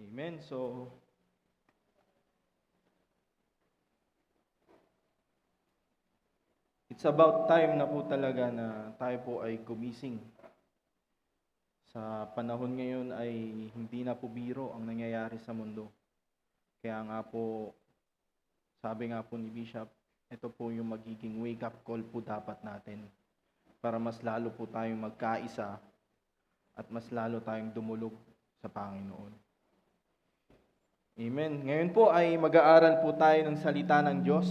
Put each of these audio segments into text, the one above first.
Amen. So, it's about time na po talaga na tayo po ay gumising. Sa panahon ngayon ay hindi na po biro ang nangyayari sa mundo. Kaya nga po, sabi nga po ni Bishop, ito po yung magiging wake-up call po dapat natin para mas lalo po tayong magkaisa at mas lalo tayong dumulog sa Panginoon. Amen. Ngayon po ay mag-aaral po tayo ng salita ng Diyos.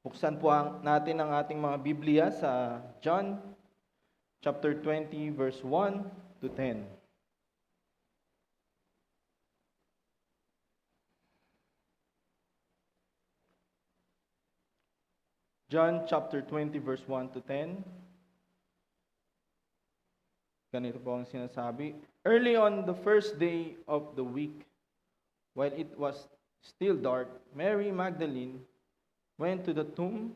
Buksan po natin ang ating mga Biblia sa John chapter 20 verse 1 to 10. John chapter 20 verse 1 to 10. Ganito po ang sinasabi. Early on the first day of the week, while it was still dark, Mary Magdalene went to the tomb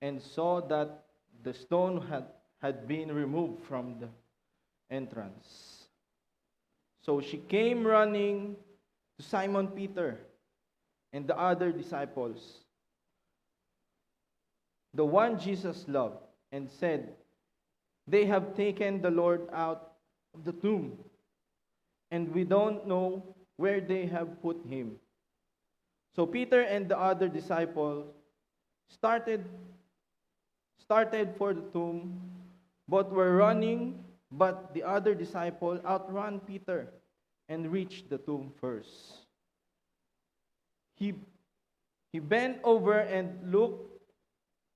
and saw that the stone had been removed from the entrance. So she came running to Simon Peter and the other disciples, the one Jesus loved, and said, "They have taken the Lord out of the tomb, and we don't know where they have put him." So Peter and the other disciple started for the tomb, both were running, but the other disciple outran Peter and reached the tomb first. He bent over and looked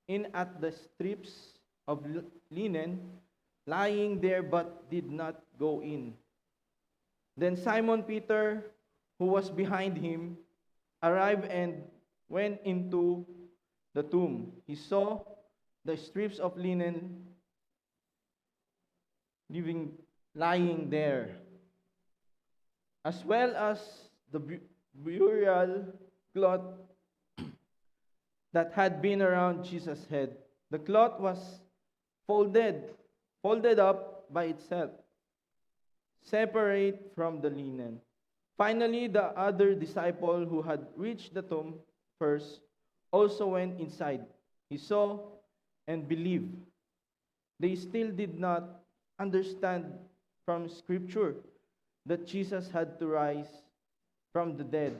in at the strips of linen lying there, but did not go in. Then Simon Peter, who was behind him, arrived and went into the tomb. He saw the strips of linen lying there, as well as the burial cloth that had been around Jesus' head. The cloth was folded up by itself, separate from the linen. Finally, the other disciple who had reached the tomb first also went inside. He saw and believed. They still did not understand from Scripture that Jesus had to rise from the dead.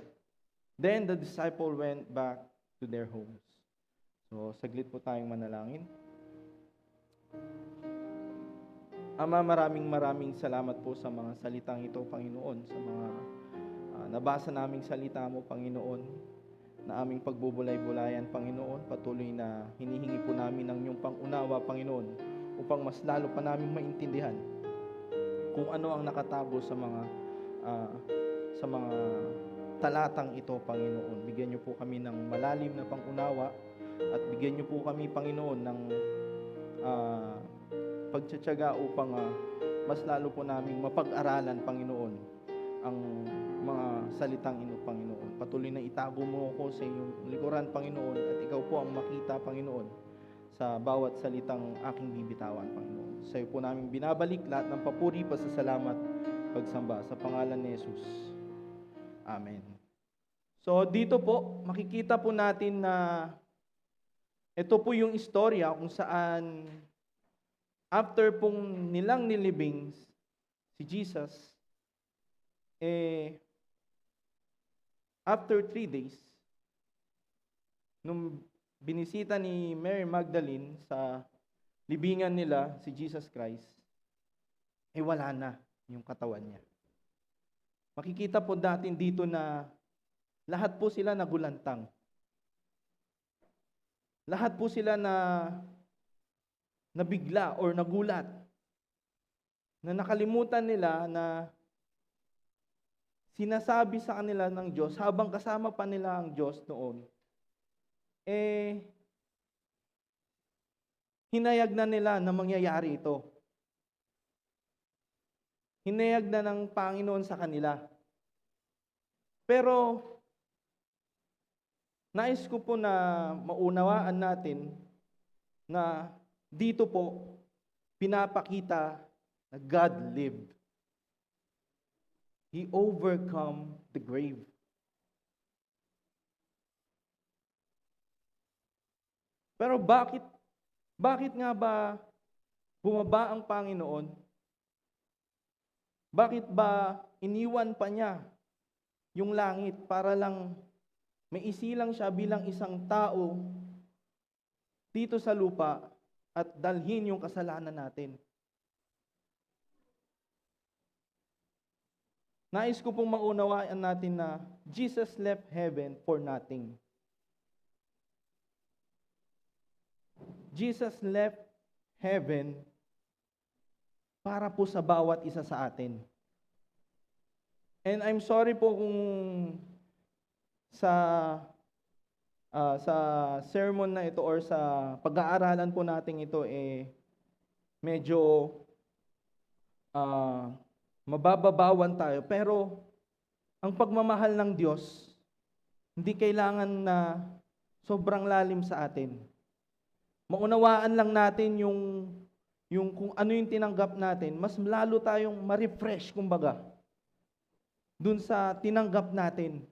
Then the disciple went back to their homes. So, saglit po tayong manalangin. Ama, maraming salamat po sa mga salitang ito, Panginoon, sa mga nabasa naming salita mo, Panginoon, na aming pagbubulay-bulayan, Panginoon. Patuloy na hinihingi po namin ang iyong pangunawa, Panginoon, upang mas lalo pa naming maintindihan kung ano ang nakatabo sa mga talatang ito, Panginoon. Bigyan niyo po kami ng malalim na pangunawa at bigyan niyo po kami, Panginoon, ng pagtsatsaga upang mas lalo po naming mapag-aralan, Panginoon, ang mga salitang ino, Panginoon. Patuloy na itago mo ako sa iyong likuran, Panginoon, at ikaw po ang makita, Panginoon, sa bawat salitang aking bibitawan, Panginoon. Sa iyo po namin binabalik lahat ng papuri, pasasalamat, pagsamba sa pangalan ni Jesus. Amen. So dito po, makikita po natin na ito po yung istorya kung saan after pong nilang nilibing si Jesus, after 3 days, nung binisita ni Mary Magdalene sa libingan nila si Jesus Christ, wala na yung katawan niya. Makikita po natin dito na lahat po sila nagulantang. Lahat po sila na nabigla or nagulat, na nakalimutan nila na sinasabi sa kanila ng Diyos habang kasama pa nila ang Diyos noon, hinayag na nila na mangyayari ito. Hinayag na ng Panginoon sa kanila. Pero nais ko po na maunawaan natin na dito po pinapakita na God lived. He overcome the grave. Pero bakit nga ba bumaba ang Panginoon? Bakit ba iniwan pa niya yung langit para lang maisilang siya bilang isang tao dito sa lupa at dalhin yung kasalanan natin? Nais ko pong maunawaan natin na Jesus left heaven for nothing. Jesus left heaven para po sa bawat isa sa atin. And I'm sorry po kung sa sermon na ito or sa pag-aaralan po natin ito medyo mabababawan tayo. Pero ang pagmamahal ng Diyos hindi kailangan na sobrang lalim sa atin. Maunawaan lang natin yung kung ano yung tinanggap natin, mas lalo tayong ma-refresh kumbaga dun sa tinanggap natin.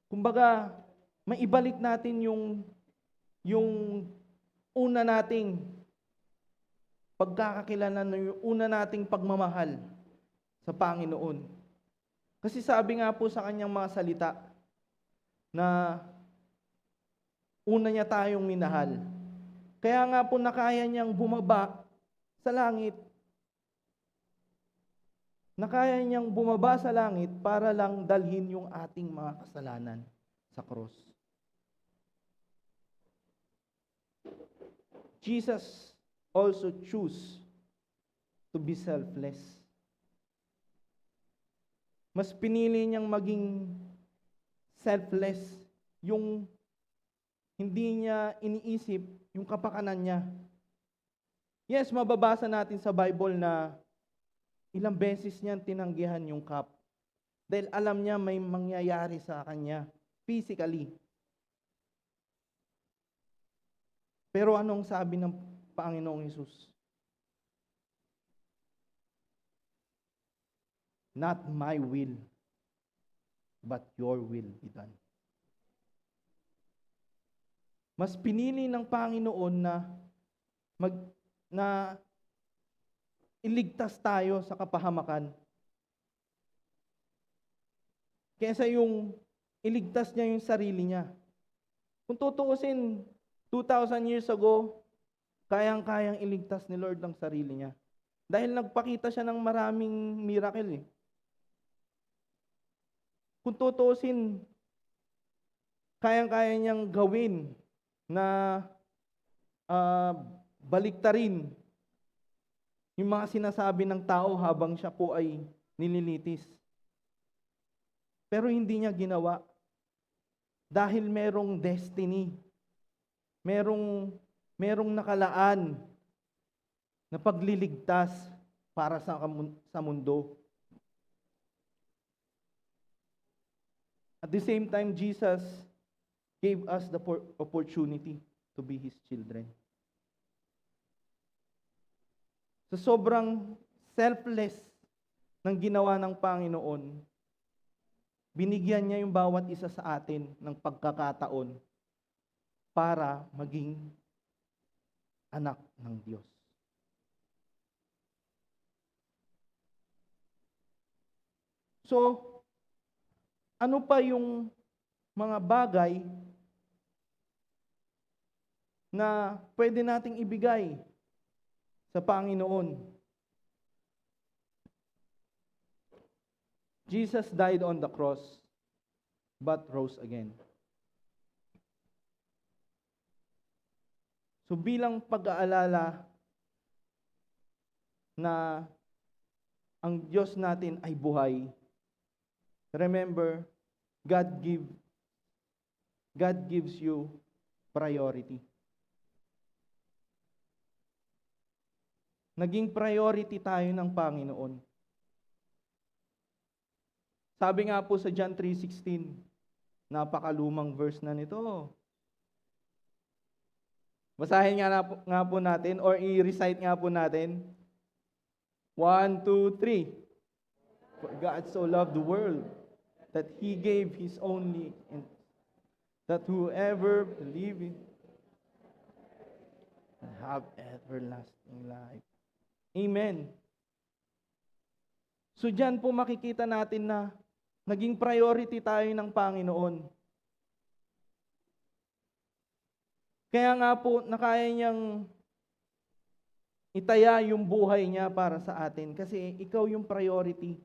Kumbaga, maibalik natin yung una nating pagkakakilala, yung una nating pagmamahal sa Panginoon. Kasi sabi nga po sa kanyang mga salita na una niya tayong minahal. Kaya nga po nakaya niyang bumaba sa langit. Nakaya niyang bumaba sa langit para lang dalhin yung ating mga kasalanan sa cross. Jesus also choose to be selfless. Mas pinili niyang maging selfless, yung hindi niya iniisip yung kapakanan niya. Yes, mababasa natin sa Bible na ilang beses niyang tinanggihan yung cup. Dahil alam niya may mangyayari sa kanya physically. Pero anong sabi ng Panginoong Hesus? Not my will, but your will be done. Mas pinili ng Panginoon na iligtas tayo sa kapahamakan kaysa yung iligtas niya yung sarili niya. Kung tutuusin, 2,000 years ago, kayang-kayang iligtas ni Lord ng sarili niya. Dahil nagpakita siya ng maraming miracle eh. Kung tutuusin, kayang-kaya niyang gawin na baliktarin yung mga sinasabi ng tao habang siya po ay nililitis. Pero hindi niya ginawa dahil merong destiny, merong nakalaan na pagliligtas para sa mundo. At the same time, Jesus gave us the opportunity to be His children. Sa sobrang selfless ng ginawa ng Panginoon, binigyan niya yung bawat isa sa atin ng pagkakataon para maging anak ng Diyos. So, ano pa yung mga bagay na pwede nating ibigay sa Panginoon? Jesus died on the cross, but rose again. So bilang pag-aalala na ang Diyos natin ay buhay, remember, God gives you priority. Naging priority tayo ng Panginoon. Sabi nga po sa John 3:16, napakalumang verse na nito. Basahin nga po natin or i-recite nga po natin. 1, 2, 3. For God so loved the world that He gave His only, and that whoever believe in have everlasting life. Amen. So diyan po makikita natin na naging priority tayo ng Panginoon. Kaya nga po, nakaya niyang itaya yung buhay niya para sa atin. Kasi ikaw yung priority.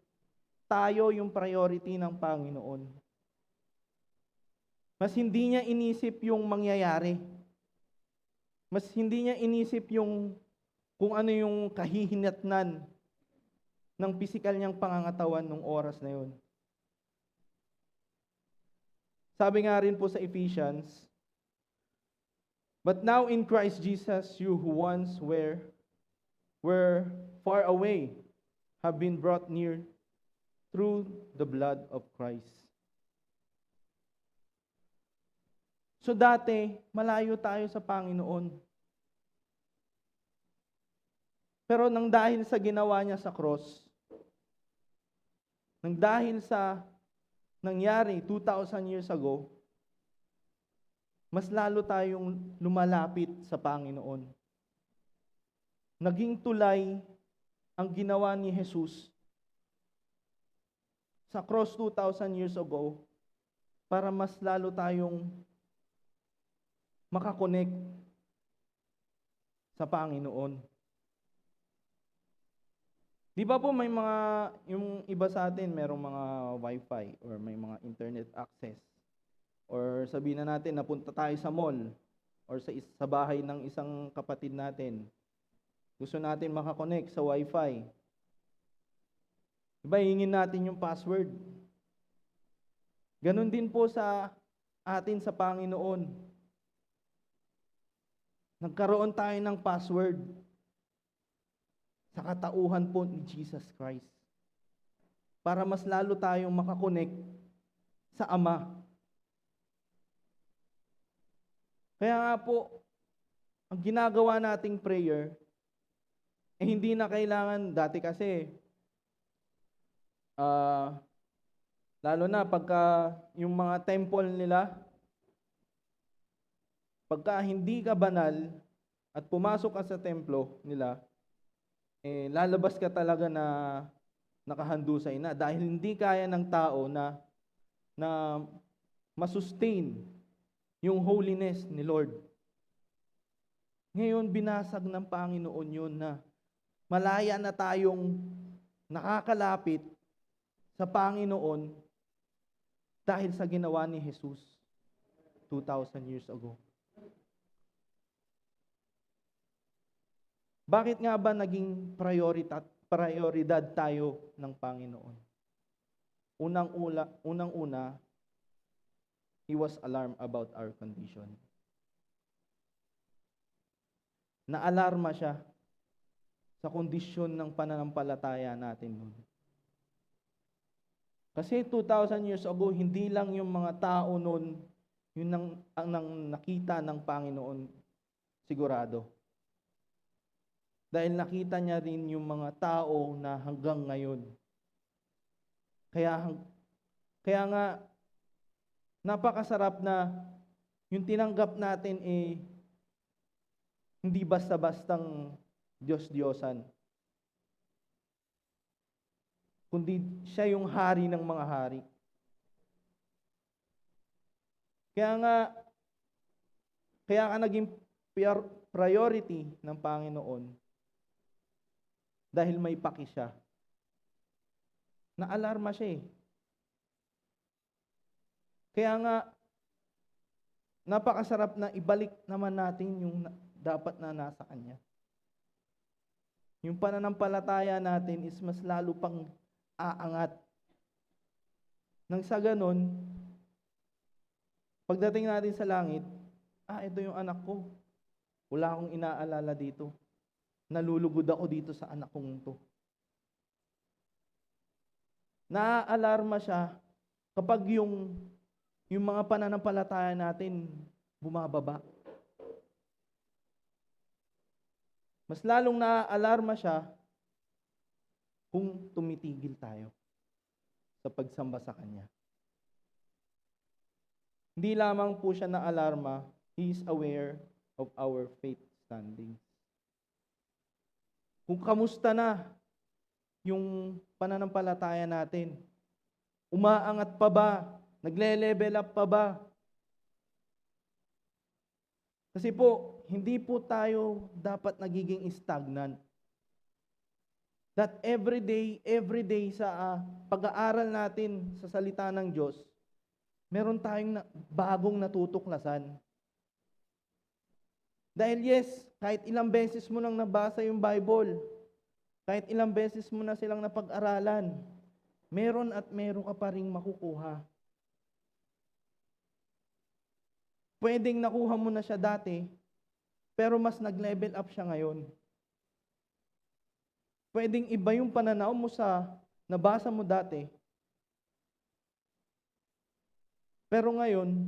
Tayo yung priority ng Panginoon. Mas hindi niya inisip yung mangyayari. Mas hindi niya inisip yung kung ano yung kahihinatnan ng pisikal niyang pangangatawan nung oras na yun. Sabi nga rin po sa Ephesians, "But now in Christ Jesus, you who once were far away have been brought near through the blood of Christ." So dati, malayo tayo sa Panginoon. Pero nang dahil sa ginawa niya sa cross, nang dahil sa nangyari 2,000 years ago, mas lalo tayong lumalapit sa Panginoon. Naging tulay ang ginawa ni Jesus sa cross 2,000 years ago para mas lalo tayong makakonect sa Panginoon. Di ba po may mga, yung iba sa atin, merong mga wifi or may mga internet access. Or sabihin na natin, napunta tayo sa mall or sa bahay ng isang kapatid natin. Gusto natin makakonect sa wifi. Diba, hingin natin yung password. Ganon din po sa atin sa Panginoon. Nagkaroon tayo ng password sa katauhan po ni Jesus Christ. Para mas lalo tayong makakonect sa Ama. Kaya nga po, ang ginagawa nating prayer, hindi na kailangan, dati kasi, lalo na pagka yung mga temple nila, pagka hindi ka banal at pumasok ka sa templo nila, lalabas ka talaga na nakahandusay na dahil hindi kaya ng tao na masustain yung holiness ni Lord. Ngayon, binasag ng Panginoon yun na malaya na tayong nakakalapit sa Panginoon dahil sa ginawa ni Jesus 2,000 years ago. Bakit nga ba naging prioridad tayo ng Panginoon? Unang-una, He was alarmed about our condition. Naalarma siya sa kondisyon ng pananampalataya natin noon. Kasi 2,000 years ago, hindi lang yung mga tao noon yun ang nakita ng Panginoon sigurado. Dahil nakita niya rin yung mga tao na hanggang ngayon. Kaya nga, napakasarap na yung tinanggap natin hindi basta-bastang Diyos-Diyosan. Kundi siya yung hari ng mga hari. Kaya ka naging priority ng Panginoon dahil may paki siya. Naalarma siya . Kaya nga, napakasarap na ibalik naman natin yung dapat na nasa Kanya. Yung pananampalataya natin is mas lalo pang aangat. Nang sa ganon, pagdating natin sa langit, ito yung anak ko. Wala akong inaalala dito. Nalulugod ako dito sa anak kong to. Naaalarma siya kapag yung mga pananampalataya natin bumababa. Mas lalong naaalarma siya kung tumitigil tayo. sa pagsamba sa Kanya. Hindi lamang po siya na alarma, He is aware of our faith standing. Kung kamusta na yung pananampalataya natin, umaangat pa ba? Nagle-level up pa ba? Kasi po, hindi po tayo dapat nagiging stagnant. That every day sa pag-aaral natin sa salita ng Diyos, meron tayong bagong natutuklasan. Dahil yes, kahit ilang beses mo nang nabasa yung Bible, kahit ilang beses mo na silang napag-aralan, meron at meron ka pa ring makukuha. Pwedeng nakuha mo na siya dati, pero mas nag-level up siya ngayon. Pwedeng iba yung pananaw mo sa nabasa mo dati, pero ngayon,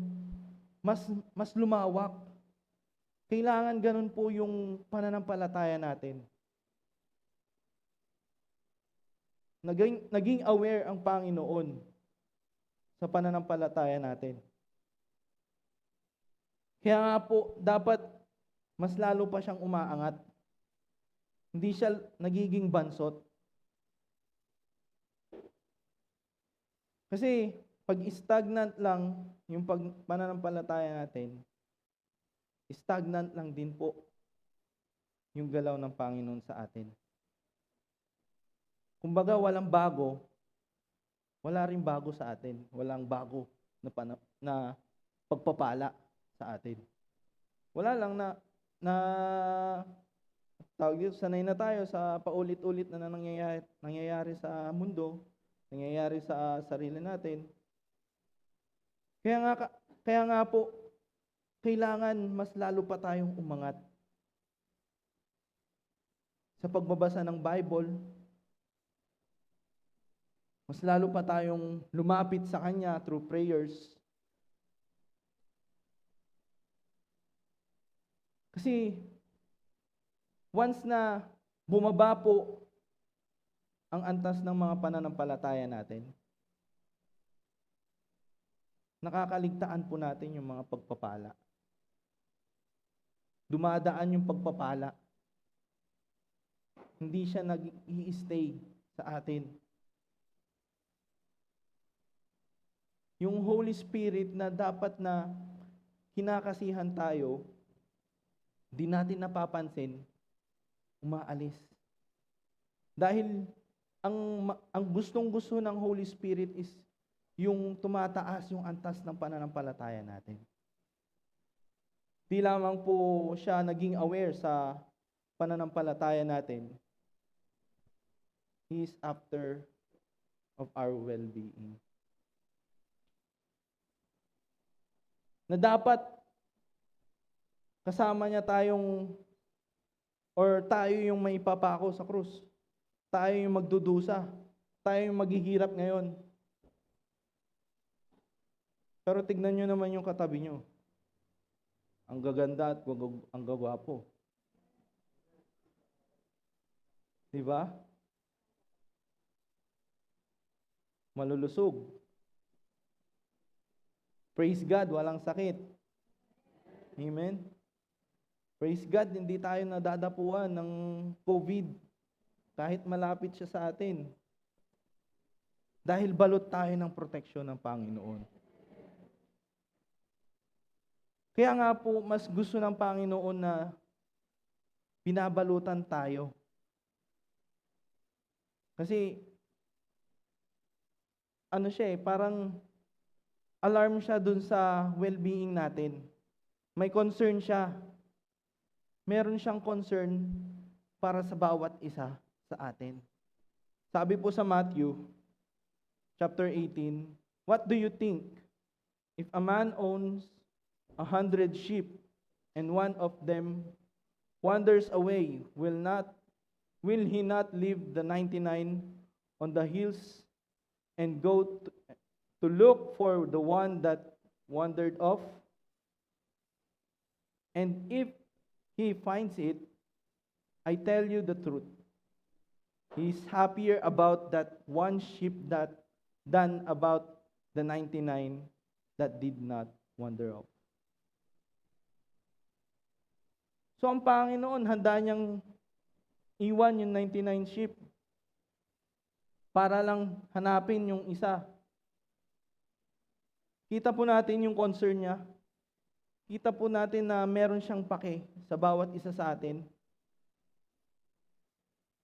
mas lumawak. Kailangan ganun po yung pananampalataya natin. Naging aware ang Panginoon sa pananampalataya natin. Kaya nga po, dapat mas lalo pa siyang umaangat. Hindi siya nagiging bansot. Kasi pag stagnant lang yung pananampalataya natin, stagnant lang din po yung galaw ng Panginoon sa atin. Kumbaga walang bago, wala ring bago sa atin. Walang bago na pagpapala sa atin. Wala lang na tawag dito, sanay na tayo sa paulit-ulit na nangyayari sa mundo, nangyayari sa sarili natin. Kaya nga po, kailangan mas lalo pa tayong umangat sa pagbabasa ng Bible. Mas lalo pa tayong lumapit sa Kanya through prayers. Kasi once na bumaba po ang antas ng mga pananampalataya natin, nakakaligtaan po natin yung mga pagpapala. Dumadaan yung pagpapala. Hindi siya nag-i-stay sa atin. Yung Holy Spirit na dapat na kinakasihan tayo, di natin napapansin, umaalis. Dahil ang gustong-gusto ng Holy Spirit is yung tumataas yung antas ng pananampalataya natin. Di lamang po siya naging aware sa pananampalataya natin, He is after of our well-being. Na dapat kasama niya tayong, or tayo yung may papako sa krus. Tayo yung magdudusa. Tayo yung maghihirap ngayon. Pero tignan nyo naman yung katabi nyo. Ang gaganda at ang gagwapo. Diba? Malulusog. Praise God, walang sakit. Amen? Praise God, hindi tayo nadadapuan ng COVID kahit malapit siya sa atin. Dahil balot tayo ng proteksyon ng Panginoon. Kaya nga po, mas gusto ng Panginoon na binabalutan tayo. Kasi, parang alarm siya dun sa well-being natin. May concern siya. Meron siyang concern para sa bawat isa sa atin. Sabi po sa Matthew, chapter 18, what do you think? If a man owns 100 sheep and one of them wanders away, will he not leave the 99 on the hills and go to look for the one that wandered off? And if he finds it, I tell you the truth, he is happier about that one sheep that than about the 99 that did not wander off. So ang Panginoon, handa niyang iwan yung 99 sheep para lang hanapin yung isa. Kita po natin yung concern niya. Kita po natin na meron siyang pake sa bawat isa sa atin.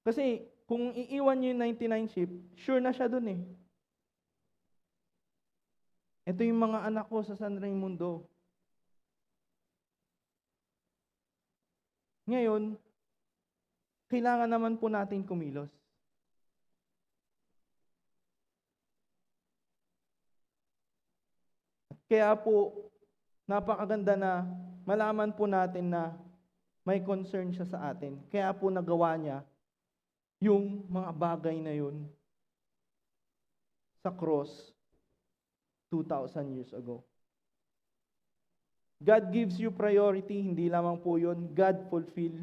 Kasi kung iiwan niyo yung 99 sheep, sure na siya dun eh. Ito yung mga anak ko sa San Raimundo. Ngayon, kailangan naman po natin kumilos. Kaya po, napakaganda na malaman po natin na may concern siya sa atin. Kaya po nagawa niya yung mga bagay na yun sa cross 2,000 years ago. God gives you priority, hindi lamang po yun. God fulfill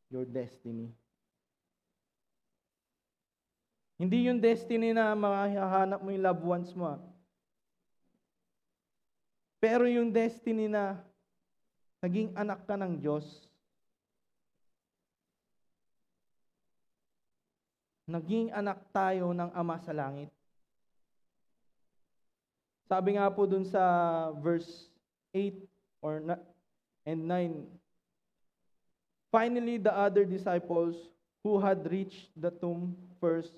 your destiny. Hindi yung destiny na makahanap mo yung loved ones mo. Pero yung destiny na naging anak ka ng Diyos, naging anak tayo ng Ama sa langit. Sabi nga po dun sa verse 8 and 9, finally, the other disciples who had reached the tomb first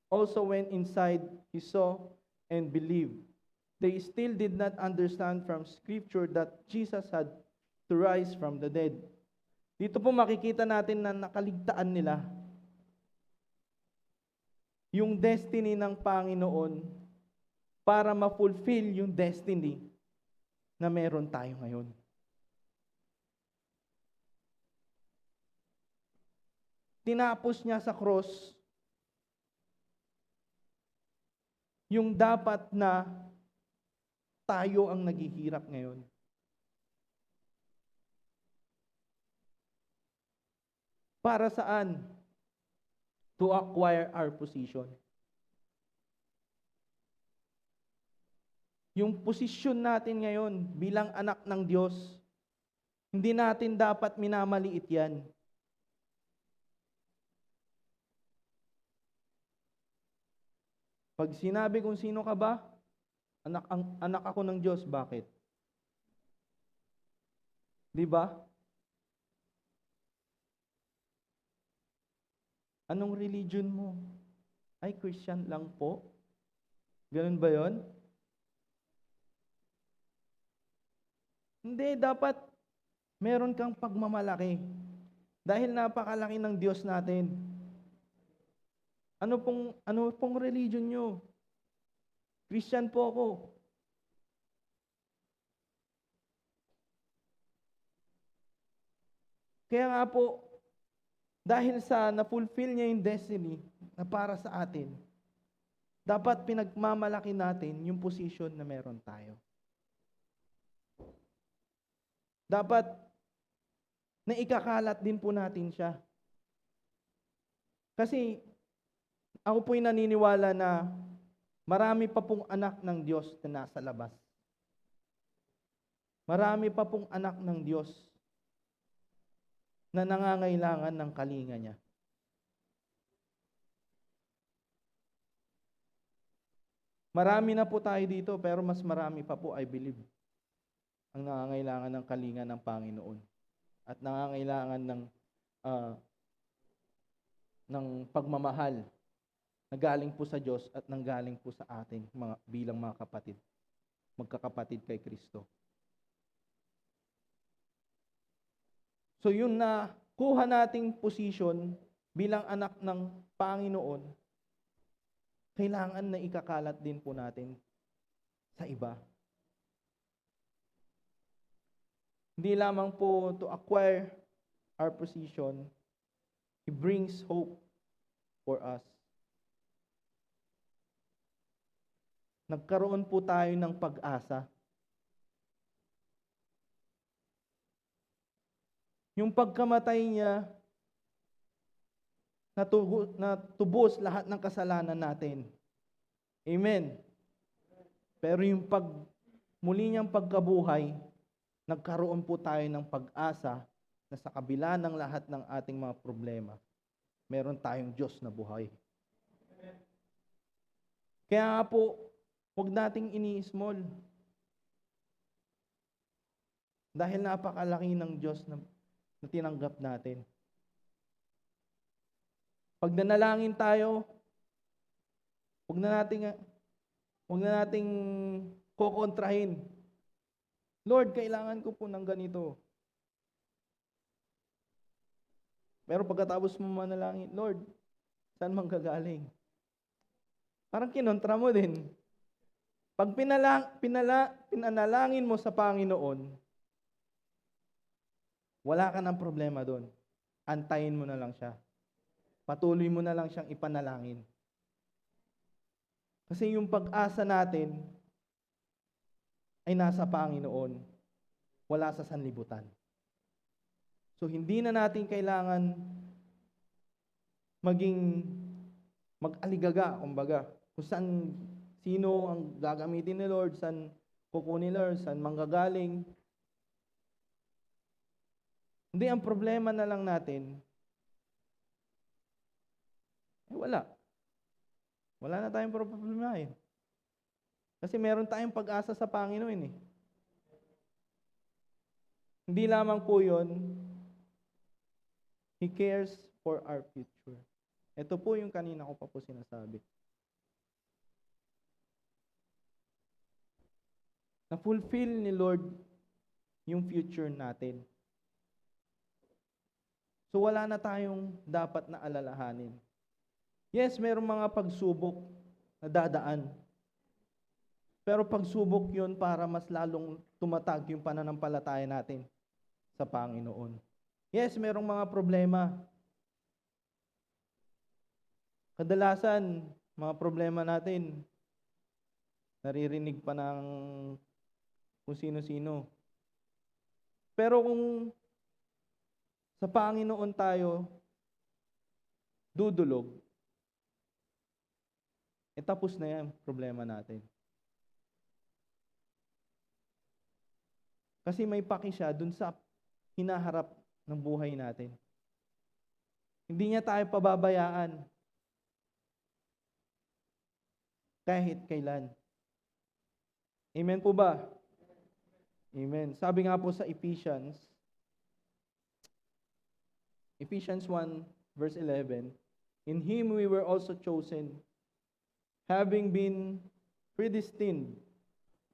also went inside, he saw and believed. They still did not understand from Scripture that Jesus had to rise from the dead. Dito po makikita natin na nakaligtaan nila yung destiny ng Panginoon para ma-fulfill yung destiny na meron tayo ngayon. Tinapos niya sa cross yung dapat na tayo ang naghihirap ngayon. Para saan? To acquire our position. Yung posisyon natin ngayon bilang anak ng Diyos, hindi natin dapat minamaliit yan. Pag sinabi kung sino ka ba, anak ako ng Diyos, bakit? Di ba? Anong religion mo? Ay, Christian lang po. Ganun ba yon? Hindi, dapat meron kang pagmamalaki. Dahil napakalaki ng Diyos natin. Ano pong religion nyo? Christian po ako. Kaya nga po, dahil sa na-fulfill niya yung destiny na para sa atin, dapat pinagmamalaki natin yung position na meron tayo. Dapat na ikakalat din po natin siya. Kasi ako po'y naniniwala na marami pa pong anak ng Diyos na nasa labas. Marami pa pong anak ng Diyos na nangangailangan ng kalinga niya. Marami na po tayo dito, pero mas marami pa po, I believe, ang nangangailangan ng kalinga ng Panginoon. At nangangailangan ng pagmamahal na galing po sa Diyos at nanggaling po sa atin bilang mga kapatid, magkakapatid kay Kristo. So yun na kuha nating position bilang anak ng Panginoon, kailangan na ikakalat din po natin sa iba. Hindi lamang po to acquire our position, He brings hope for us. Nagkaroon po tayo ng pag-asa. Yung pagkamatay niya, natubos lahat ng kasalanan natin. Amen. Pero yung muli niyang pagkabuhay, nagkaroon po tayo ng pag-asa na sa kabila ng lahat ng ating mga problema, meron tayong Diyos na buhay. Kaya nga po, huwag nating ini-small. Dahil napakalaki ng Diyos na tinanggap natin. Pag nanalangin tayo, huwag na nating kokontrahin. Lord, kailangan ko po ng ganito. Pero pagkatapos mo manalangin, Lord, saan manggagaling? Parang kinontra mo din. Pag pinanalangin mo sa Panginoon, wala ka ng problema doon. Antayin mo na lang siya. Patuloy mo na lang siyang ipanalangin. Kasi yung pag-asa natin ay nasa Panginoon, wala sa sanlibutan. So hindi na natin kailangan mag-aligaga, kumbaga, kung sino ang gagamitin ni Lord, saan kukunin ni Lord, saan manggagaling. Hindi, ang problema na lang natin, wala. Wala na tayong problema eh. Kasi meron tayong pag-asa sa Panginoon eh. Hindi lamang po yun, He cares for our future. Ito po yung kanina ko pa po sinasabi. Na-fulfill ni Lord yung future natin. So wala na tayong dapat na alalahanin. Yes, mayroong mga pagsubok na dadaan. Pero pagsubok yun para mas lalong tumatag yung pananampalataya natin sa Panginoon. Yes, mayroong mga problema. Kadalasan, mga problema natin, naririnig pa ng kung sino-sino. Pero kung sa Panginoon tayo dudulog, tapos na yan problema natin. Kasi may paki siya dun sa hinaharap ng buhay natin. Hindi niya tayo pababayaan kahit kailan. Amen po ba? Amen. Sabi nga po sa Ephesians 1 verse 11, in Him we were also chosen, having been predestined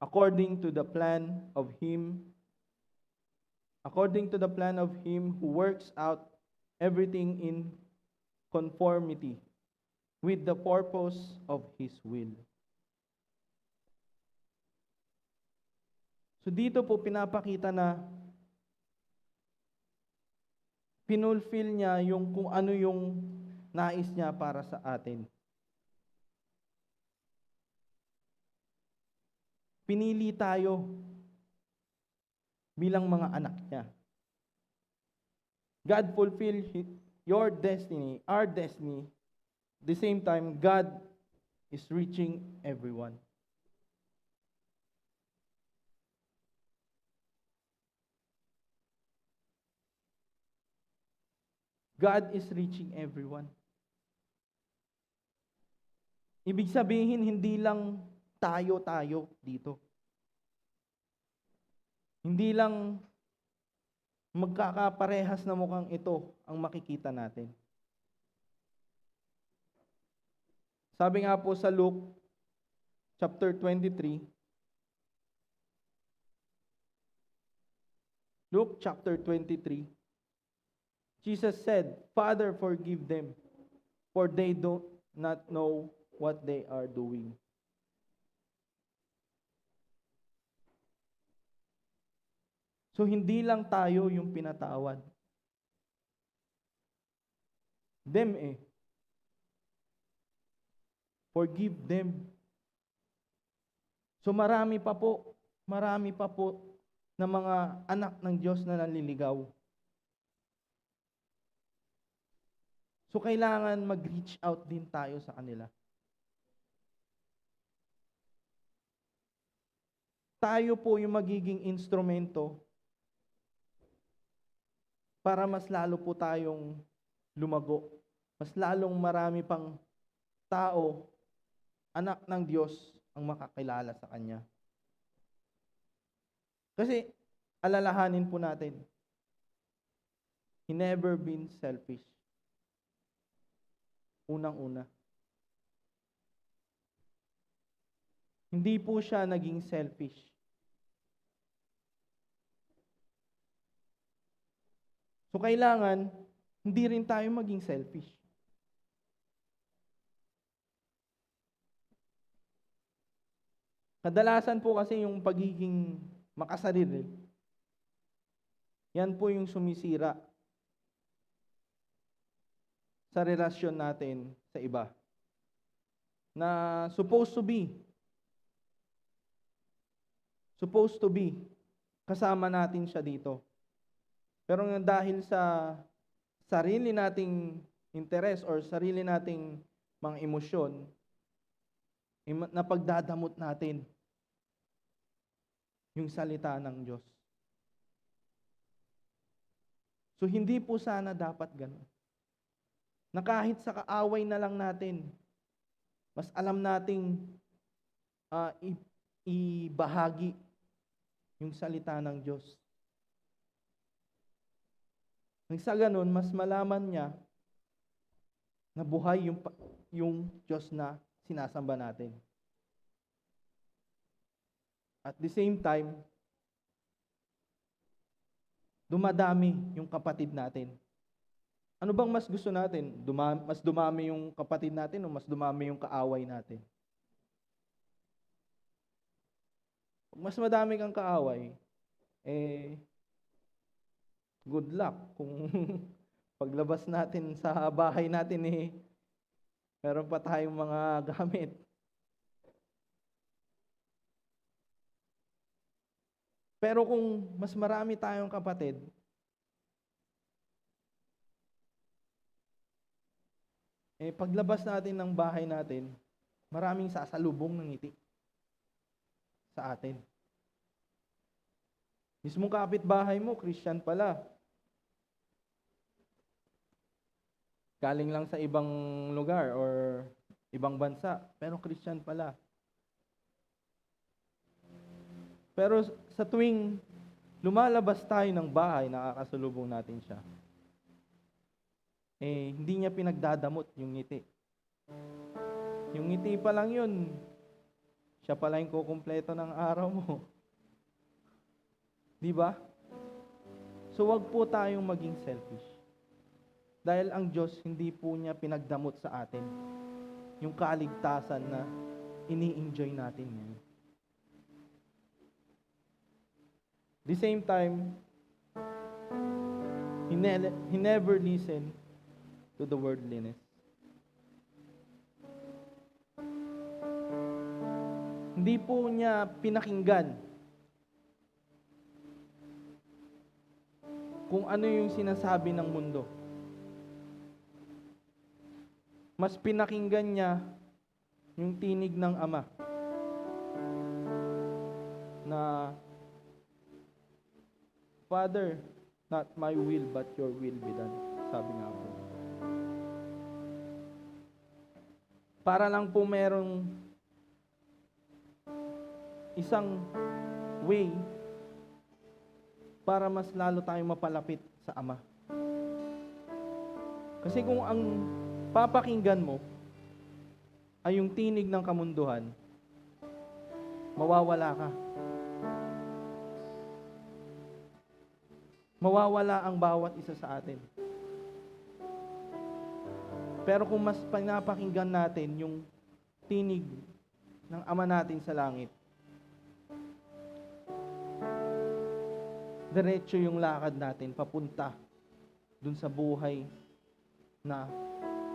according to the plan of Him who works out everything in conformity with the purpose of His will. So dito po pinapakita na pinulfill niya yung kung ano yung nais niya para sa atin. Pinili tayo bilang mga anak niya. God fulfilled your destiny, our destiny. At the same time, God is reaching everyone. God is reaching everyone. Ibig sabihin, hindi lang tayo dito. Hindi lang magkakaparehas na mukhang ito ang makikita natin. Sabi nga po sa Luke chapter 23, Luke chapter 23, Jesus said, Father, forgive them, for they do not know what they are doing. So hindi lang tayo yung pinatawad. Them Forgive them. So marami pa po na mga anak ng Diyos na naliligaw. So kailangan mag-reach out din tayo sa kanila. tayo po yung magiging instrumento para mas lalo po tayong lumago. Mas lalong marami pang tao, anak ng Diyos, ang makakilala sa Kanya. Kasi, alalahanin po natin, he never been selfish. Unang-una. Hindi po siya naging selfish. So, kailangan, hindi rin tayo maging selfish. Kadalasan po kasi yung pagiging makasarili, yan po yung sumisira sa relasyon natin sa iba. Na supposed to be, kasama natin siya dito. Pero dahil sa sarili nating interes or sarili nating mga emosyon, napagdadamot natin yung salita ng Diyos. So, hindi po sana dapat ganun. Na kahit sa kaaway na lang natin, mas alam nating ibahagi yung salita ng Diyos. Nang sa ganun, mas malaman niya na buhay yung Diyos na sinasamba natin. At the same time, dumadami yung kapatid natin. Ano bang mas gusto natin? Mas dumami yung kapatid natin o mas dumami yung kaaway natin? Pag mas madami kang kaaway, good luck kung paglabas natin sa bahay natin meron pa tayong mga gamit. Pero kung mas marami tayong kapatid, paglabas natin ng bahay natin, maraming sasalubong ng ngiti sa atin. Mismong kapitbahay mo, Christian pala. Galing lang sa ibang lugar or ibang bansa, pero Christian pala. Pero sa tuwing lumalabas tayo ng bahay, nakakasalubong natin siya. Hindi niya pinagdadamot yung ngiti. Yung ngiti pa lang yun, siya pala yung kukumpleto ng araw mo. Di ba? So wag po tayong maging selfish. Dahil ang Diyos hindi po niya pinagdamot sa atin yung kaligtasan na ini-enjoy natin ngayon. The same time, he never listened to the worldliness. Hindi po niya pinakinggan kung ano yung sinasabi ng mundo. Mas pinakinggan niya yung tinig ng Ama na, Father, not my will but your will be done. Sabi nga po. Para lang po merong isang way para mas lalo tayong mapalapit sa Ama. Kasi kung ang papakinggan mo ay yung tinig ng kamunduhan, mawawala ka. Mawawala ang bawat isa sa atin. Pero kung mas pinapakinggan natin yung tinig ng Ama natin sa langit, diretso yung lakad natin papunta dun sa buhay na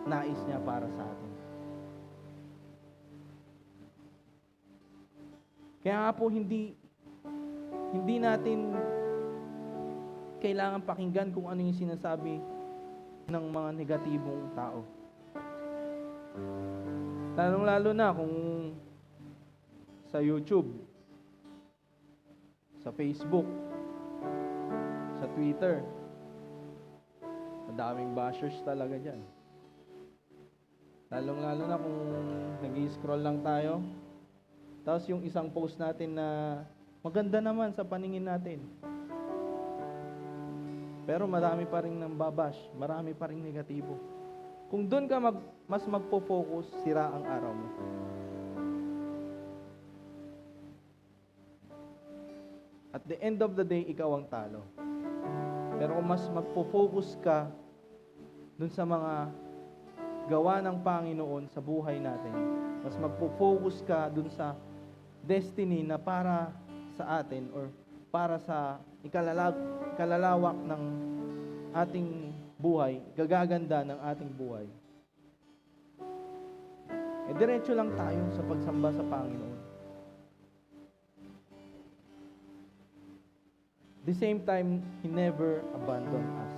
nais niya para sa atin. Kaya nga po hindi natin kailangan pakinggan kung ano yung sinasabi ng mga negatibong tao. Lalong-lalo na kung sa YouTube, sa Facebook, sa Twitter. Madaming bashers talaga dyan. Lalong-lalo na kung nag-i-scroll lang tayo. Tapos yung isang post natin na maganda naman sa paningin natin. Pero marami pa rin nang babash, marami pa rin negatibo. Kung doon ka mas magpo-focus, sira ang araw mo. At the end of the day, ikaw ang talo. Pero kung mas magpo-focus ka doon sa mga gawa ng Panginoon sa buhay natin, mas magpo-focus ka doon sa destiny na para sa atin or para sa ikalalawak ng ating buhay, gagaganda ng ating buhay. Diretso lang tayo sa pagsamba sa Panginoon. The same time, He never abandoned us.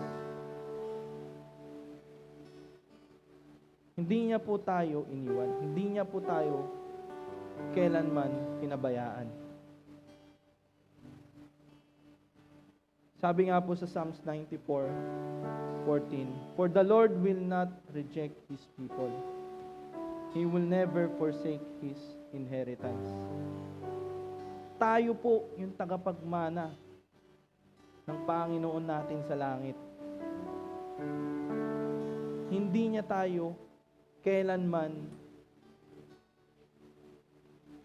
Hindi niya po tayo iniwan. Hindi niya po tayo kailanman pinabayaan. Sabi nga po sa Psalms 94:14, "For the Lord will not reject His people. He will never forsake His inheritance." Tayo po yung tagapagmana ng Panginoon natin sa langit. Hindi niya tayo kailanman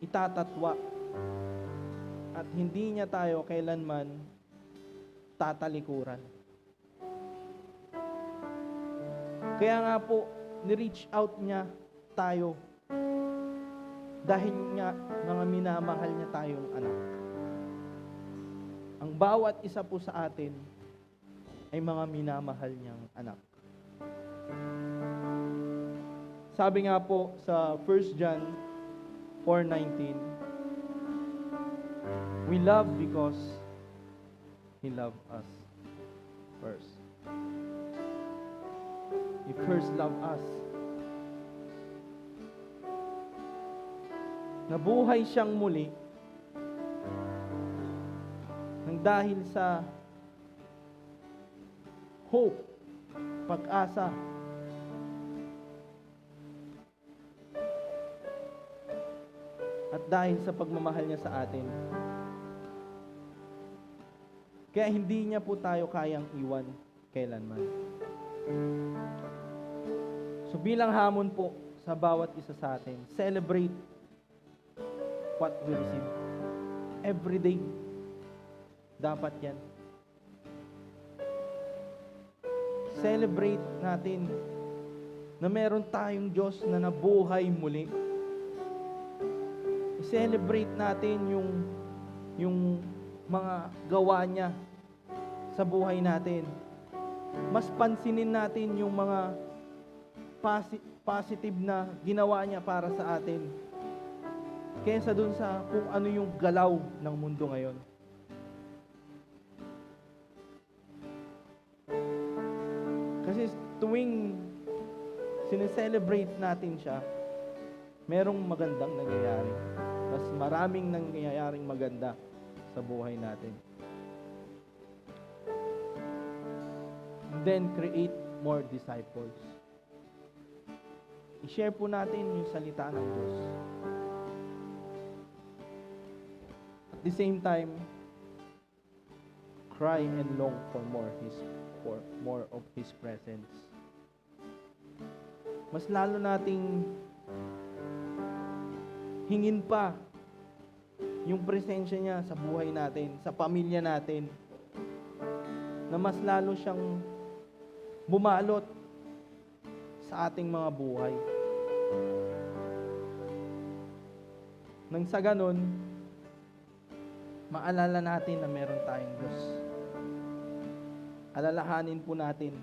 itatatwa at hindi niya tayo kailanman tatalikuran. Kaya nga po, ni-reach out niya tayo dahil nga mga minamahal niya tayong anak. Ang bawat isa po sa atin ay mga minamahal niyang anak. Sabi nga po sa 1 John 4:19, "We love because He loved us first." He first loved us. Nabuhay siyang muli nang dahil sa hope, pag-asa, at dahil sa pagmamahal niya sa atin. Kaya hindi niya po tayo kayang iwan kailanman. So bilang hamon po sa bawat isa sa atin, celebrate what we receive. Every day, dapat yan. Celebrate natin na meron tayong Diyos na nabuhay muli. I-celebrate natin yung mga gawa niya sa buhay natin. Mas pansinin natin yung mga positive na ginawa niya para sa atin kaysa dun sa kung ano yung galaw ng mundo ngayon. Kasi tuwing sineselebrate natin siya, merong magandang nangyayari. Mas maraming nangyayaring maganda sa buhay natin. And then create more disciples. I-share po natin yung salita ng Diyos. At the same time, cry and long for more of His presence. Mas lalo nating hingin pa yung presensya niya sa buhay natin, sa pamilya natin, na mas lalo siyang bumalot sa ating mga buhay. Nang sa ganun, maalala natin na meron tayong Diyos. Alalahanin po natin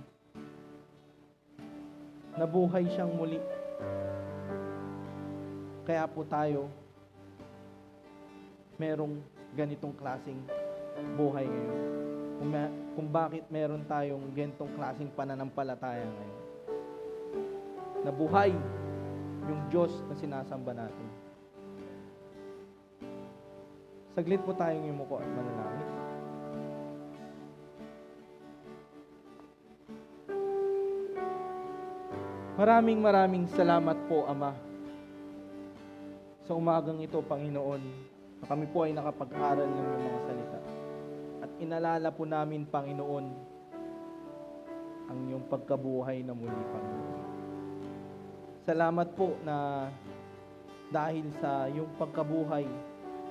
na buhay siyang muli. Kaya po tayo merong ganitong klaseng buhay ngayon. Kung bakit meron tayong ganitong klaseng pananampalataya ngayon. Na buhay yung Diyos na sinasamba natin. Saglit po tayong yumuko at manalangin. Maraming salamat po, Ama, sa umagang ito, Panginoon, na kami po ay nakapag-aral ng iyong mga salita. At inalala po namin, Panginoon, ang iyong pagkabuhay na muli, Panginoon. Salamat po na dahil sa iyong pagkabuhay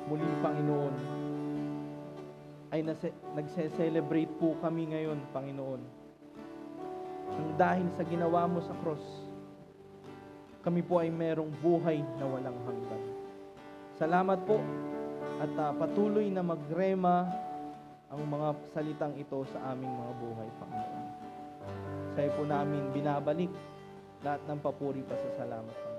muli, Panginoon, ay nagse-celebrate po kami ngayon, Panginoon. Nang dahil sa ginawa mo sa cross, kami po ay merong buhay na walang hanggan. Salamat po at patuloy na magrema ang mga salitang ito sa aming mga buhay, Panginoon. Sa'yo po namin binabalik lahat ng papuri pa sa salamat, Panginoon.